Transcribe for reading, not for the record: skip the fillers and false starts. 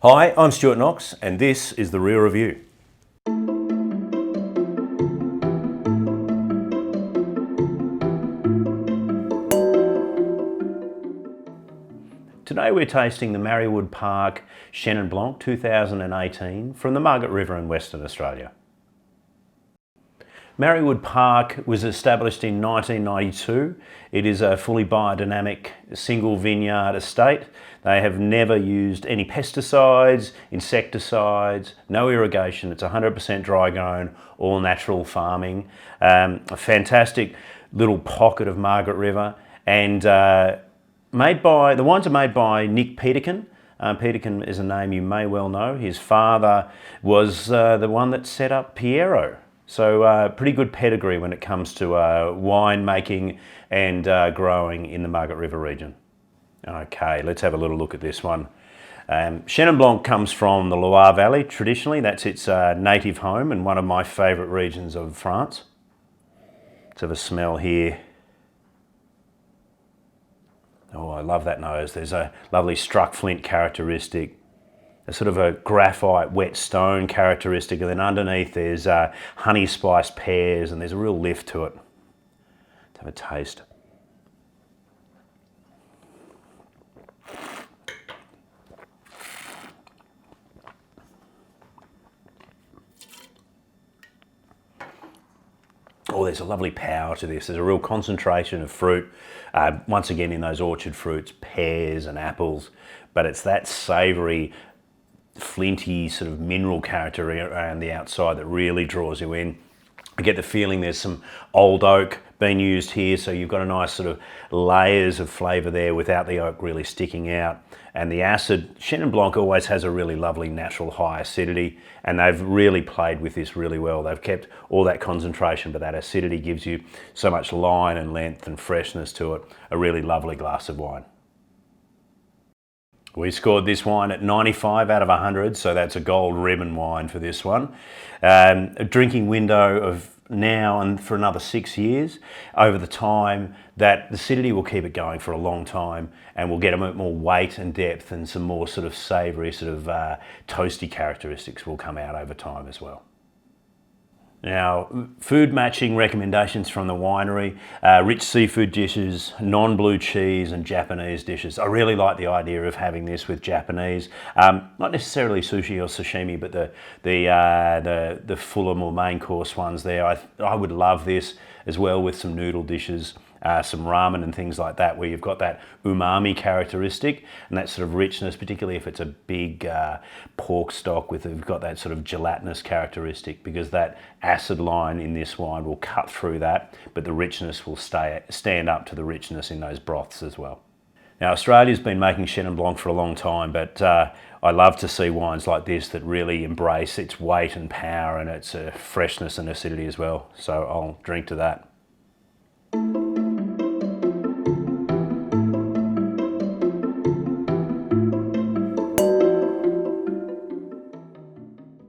Hi, I'm Stuart Knox and this is The Real Review. Today we're tasting the Marri Park Chenin Blanc 2018 from the Margaret River in Western Australia. Marri Park was established in 1992. It is a fully biodynamic single vineyard estate. They have never used any pesticides, insecticides, no irrigation. It's 100% dry grown, all natural farming. A fantastic little pocket of Margaret River, and the wines are made by Nick Peterkin. Peterkin is a name you may well know. His father was the one that set up Piero. So pretty good pedigree when it comes to wine making and growing in the Margaret River region. Okay, let's have a little look at this one. Chenin Blanc comes from the Loire Valley traditionally. That's its native home and one of my favourite regions of France. Let's have a smell here. Oh, I love that nose. There's a lovely struck flint characteristic, a sort of a graphite wet stone characteristic, and then underneath there's honey spiced pears, and there's a real lift to it. Let's have a taste. Oh, there's a lovely power to this. There's a real concentration of fruit, once again in those orchard fruits, pears and apples, but it's that savoury, flinty sort of mineral character around the outside that really draws you in. I get the feeling there's some old oak being used here, so you've got a nice sort of layers of flavour there without the oak really sticking out. And the acid, Chenin Blanc always has a really lovely natural high acidity, and they've really played with this really well. They've kept all that concentration, but that acidity gives you so much line and length and freshness to it. A really lovely glass of wine. We scored this wine at 95 out of 100, so that's a gold ribbon wine for this one. A drinking window of now and for another 6 years. Over the time, that acidity will keep it going for a long time, and we'll get a bit more weight and depth, and some more sort of savoury, sort of toasty characteristics will come out over time as well. Now, food matching recommendations from the winery, rich seafood dishes, non-blue cheese and Japanese dishes. I really like the idea of having this with Japanese, not necessarily sushi or sashimi, but the fuller, more main course ones there. I would love this as well with some noodle dishes, some ramen and things like that, where you've got that umami characteristic and that sort of richness, particularly if it's a big pork stock you've got that sort of gelatinous characteristic, because that acid line in this wine will cut through that, but the richness will stand up to the richness in those broths as well. Now, Australia's been making Chenin Blanc for a long time, but I love to see wines like this that really embrace its weight and power and its freshness and acidity as well. So I'll drink to that.